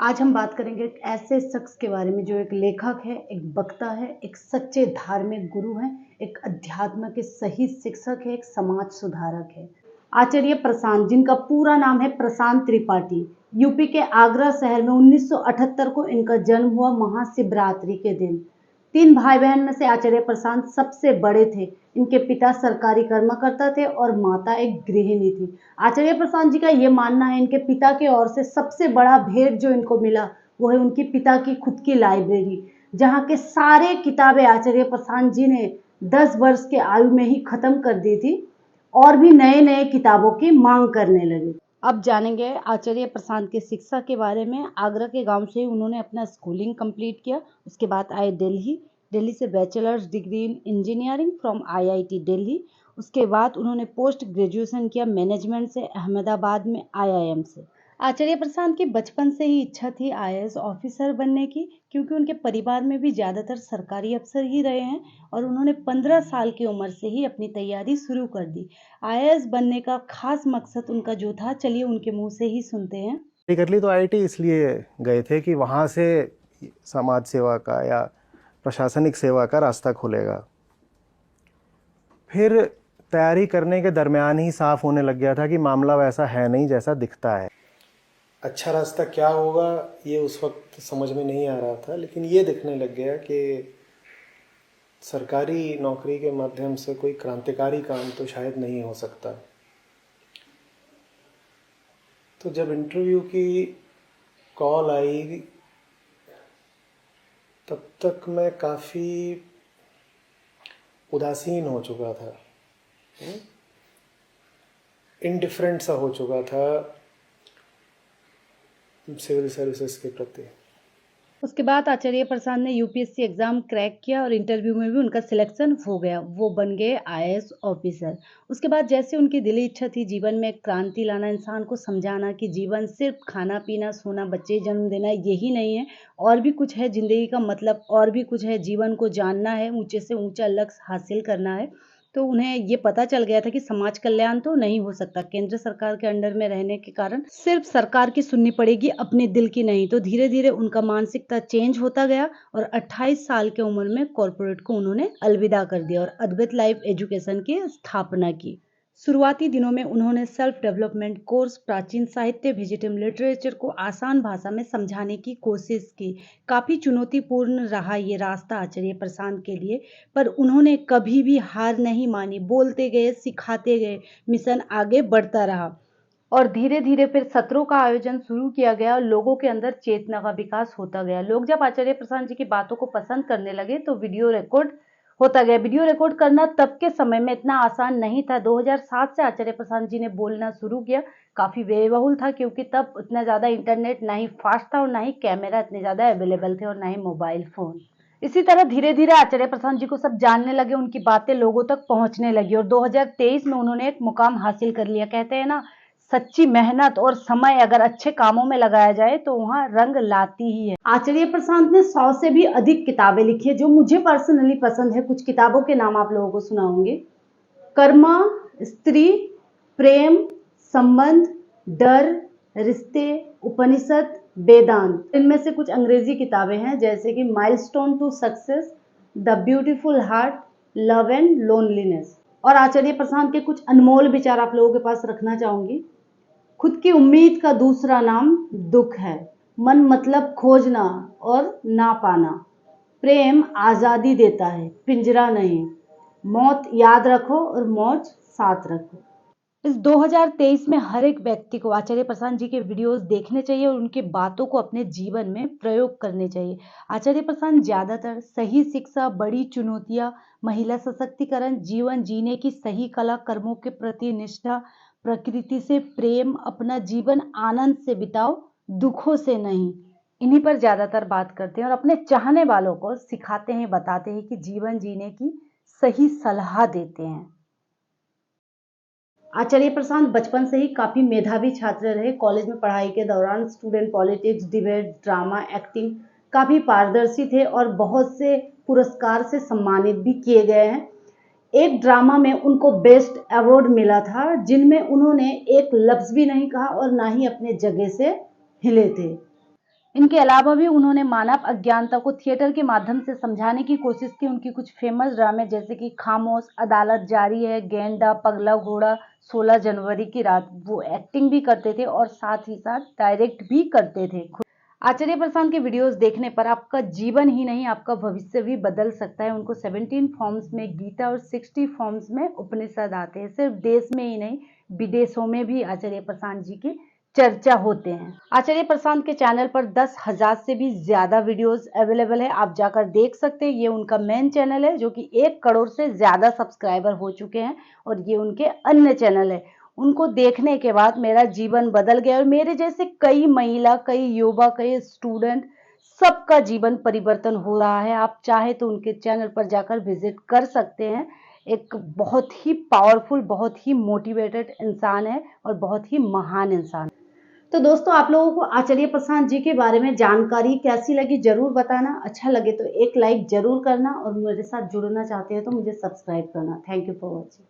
आज हम बात करेंगे एक ऐसे शख्स के बारे में जो एक लेखक है, एक वक्ता है, एक सच्चे धार्मिक गुरु हैं, एक अध्यात्म के सही शिक्षक है, एक समाज सुधारक है। आचार्य प्रशांत, जिनका पूरा नाम है प्रशांत त्रिपाठी। यूपी के आगरा शहर में 1978 को इनका जन्म हुआ महाशिवरात्रि के दिन। 3 भाई बहन में से आचार्य प्रशांत सबसे बड़े थे। इनके पिता सरकारी कर्मकर्ता थे और माता एक गृहिणी थी। आचार्य प्रशांत जी का ये मानना है इनके पिता की ओर से सबसे बड़ा भेंट जो इनको मिला वो है उनके पिता की खुद की लाइब्रेरी, जहाँ के सारे किताबें आचार्य प्रशांत जी ने 10 वर्ष के आयु में ही खत्म कर दी थी और भी नए नए किताबों की मांग करने लगे। अब जानेंगे आचार्य प्रशांत की शिक्षा के बारे में। आगरा के गांव से ही उन्होंने अपना स्कूलिंग कंप्लीट किया। उसके बाद आए दिल्ली से bachelors degree in engineering from IIT Delhi. उसके बाद उन्होंने पोस्ट ग्रेजुएशन किया मैनेजमेंट से अहमदाबाद में आईआईएम से। आचार्य प्रशांत की बचपन से ही इच्छा थी आईएएस ऑफिसर बनने की, क्योंकि उनके परिवार में भी ज़्यादातर सरकारी अफसर ही रहे हैं और उन्होंने 15 साल की उम्र से ही अपनी तैयारी शुरू कर दी। आईएएस बनने का खास मकसद उनका जो था, चलिए उनके मुंह से ही सुनते हैं। कर ली तो आईआईटी इसलिए गए थे कि वहाँ से समाज सेवा का या प्रशासनिक सेवा का रास्ता खुलेगा। फिर तैयारी करने के दरमियान ही साफ होने लग गया था कि मामला वैसा है नहीं जैसा दिखता है। अच्छा रास्ता क्या होगा ये उस वक्त समझ में नहीं आ रहा था, लेकिन ये दिखने लग गया कि सरकारी नौकरी के माध्यम से कोई क्रांतिकारी काम तो शायद नहीं हो सकता। तो जब इंटरव्यू की कॉल आई तब तक मैं काफ़ी उदासीन हो चुका था, इंडिफरेंट सा हो चुका था सिविल सर्विसेज के प्रति। उसके बाद आचार्य प्रसाद ने यूपीएससी एग्जाम क्रैक किया और इंटरव्यू में भी उनका सिलेक्शन हो गया। वो बन गए आईएएस ऑफिसर। उसके बाद जैसे उनकी दिली इच्छा थी जीवन में क्रांति लाना, इंसान को समझाना कि जीवन सिर्फ खाना पीना सोना बच्चे जन्म देना यही नहीं है, और भी कुछ है जिंदगी का मतलब, और भी कुछ है, जीवन को जानना है, ऊंचे से ऊंचा लक्ष्य हासिल करना है। तो उन्हें ये पता चल गया था कि समाज कल्याण तो नहीं हो सकता, केंद्र सरकार के अंडर में रहने के कारण सिर्फ सरकार की सुननी पड़ेगी, अपने दिल की नहीं। तो धीरे धीरे उनका मानसिकता चेंज होता गया और 28 साल की उम्र में कॉर्पोरेट को उन्होंने अलविदा कर दिया और अद्वैत लाइफ एजुकेशन की स्थापना की। शुरुआती दिनों में उन्होंने सेल्फ डेवलपमेंट कोर्स, प्राचीन साहित्य, वेजिटम लिटरेचर को आसान भाषा में समझाने की कोशिश की। काफ़ी चुनौतीपूर्ण रहा ये रास्ता आचार्य प्रशांत के लिए, पर उन्होंने कभी भी हार नहीं मानी। बोलते गए, सिखाते गए, मिशन आगे बढ़ता रहा और धीरे धीरे फिर सत्रों का आयोजन शुरू किया गया और लोगों के अंदर चेतना का विकास होता गया। लोग जब आचार्य प्रशांत जी की बातों को पसंद करने लगे तो वीडियो रिकॉर्ड होता गया। वीडियो रिकॉर्ड करना तब के समय में इतना आसान नहीं था। 2007 से आचार्य प्रशांत जी ने बोलना शुरू किया। काफ़ी व्ययबहुल था, क्योंकि तब उतना ज़्यादा इंटरनेट ना ही फास्ट था और ना ही कैमरा इतने ज़्यादा अवेलेबल थे और ना ही मोबाइल फ़ोन। इसी तरह धीरे धीरे आचार्य प्रशांत जी को सब जानने लगे, उनकी बातें लोगों तक पहुंचने लगी और 2023 में उन्होंने एक मुकाम हासिल कर लिया। कहते हैं ना, सच्ची मेहनत और समय अगर अच्छे कामों में लगाया जाए तो वहाँ रंग लाती ही है। आचार्य प्रशांत ने 100 से भी अधिक किताबें लिखी है जो मुझे पर्सनली पसंद है। कुछ किताबों के नाम आप लोगों को सुनाऊंगी। कर्मा, स्त्री, प्रेम, संबंध, डर, रिश्ते, उपनिषद, वेदांत। इनमें से कुछ अंग्रेजी किताबें हैं जैसे कि milestone to success, the beautiful heart, love and loneliness. और आचार्य प्रशांत के कुछ अनमोल विचार आप लोगों के पास रखना चाहूंगी। खुद की उम्मीद का दूसरा नाम दुख है। मन मतलब खोजना और ना पाना। प्रेम आजादी देता है, पिंजरा नहीं। मौत याद रखो और मौज साथ रखो। इस 2023 में हर एक व्यक्ति को आचार्य प्रशांत जी के वीडियोस देखने चाहिए और उनकी बातों को अपने जीवन में प्रयोग करने चाहिए। आचार्य प्रशांत ज्यादातर सही शिक्षा, बड़ी चुनौतियां, महिला सशक्तिकरण, जीवन जीने की सही कला, कर्मों के प्रति निष्ठा, प्रकृति से प्रेम, अपना जीवन आनंद से बिताओ, दुखों से नहीं, इन्हीं पर ज्यादातर बात करते हैं और अपने चाहने वालों को सिखाते हैं, बताते हैं कि जीवन जीने की सही सलाह देते हैं। आचार्य प्रशांत बचपन से ही काफ़ी मेधावी छात्र रहे। कॉलेज में पढ़ाई के दौरान student politics, debate, drama, acting काफ़ी पारदर्शी थे और बहुत से पुरस्कार से सम्मानित भी किए गए हैं। एक ड्रामा में उनको बेस्ट अवार्ड मिला था, जिनमें उन्होंने एक लफ्ज़ भी नहीं कहा और ना ही अपने जगह से हिले थे। इनके अलावा भी उन्होंने मानव अज्ञानता को थिएटर के माध्यम से समझाने की कोशिश की। उनकी कुछ फेमस ड्रामे जैसे कि खामोश, अदालत जारी है, गेंडा, पगला घोड़ा, 16 जनवरी की रात, वो एक्टिंग भी करते थे और साथ ही साथ डायरेक्ट भी करते थे। आचार्य प्रशांत के वीडियोस देखने पर आपका जीवन ही नहीं आपका भविष्य भी बदल सकता है। उनको 17 फॉर्म्स में गीता और 60 फॉर्म्स में उपनिषद आते हैं। सिर्फ देश में ही नहीं विदेशों में भी आचार्य प्रशांत जी की चर्चा होते हैं। आचार्य प्रशांत के चैनल पर 10,000 से भी ज्यादा वीडियोस अवेलेबल है, आप जाकर देख सकते हैं। ये उनका मेन चैनल है जो कि 1 करोड़ से ज्यादा सब्सक्राइबर हो चुके हैं और ये उनके अन्य चैनल है। उनको देखने के बाद मेरा जीवन बदल गया और मेरे जैसे कई महिला, कई युवा, कई स्टूडेंट, सबका जीवन परिवर्तन हो रहा है। आप चाहे तो उनके चैनल पर जाकर विजिट कर सकते हैं। एक बहुत ही पावरफुल, बहुत ही मोटिवेटेड इंसान है और बहुत ही महान इंसान है। तो दोस्तों, आप लोगों को आचार्य प्रशांत जी के बारे में जानकारी कैसी लगी जरूर बताना। अच्छा लगे तो एक लाइक जरूर करना और मेरे साथ जुड़ना चाहते हो तो मुझे सब्सक्राइब करना। Thank you for watching.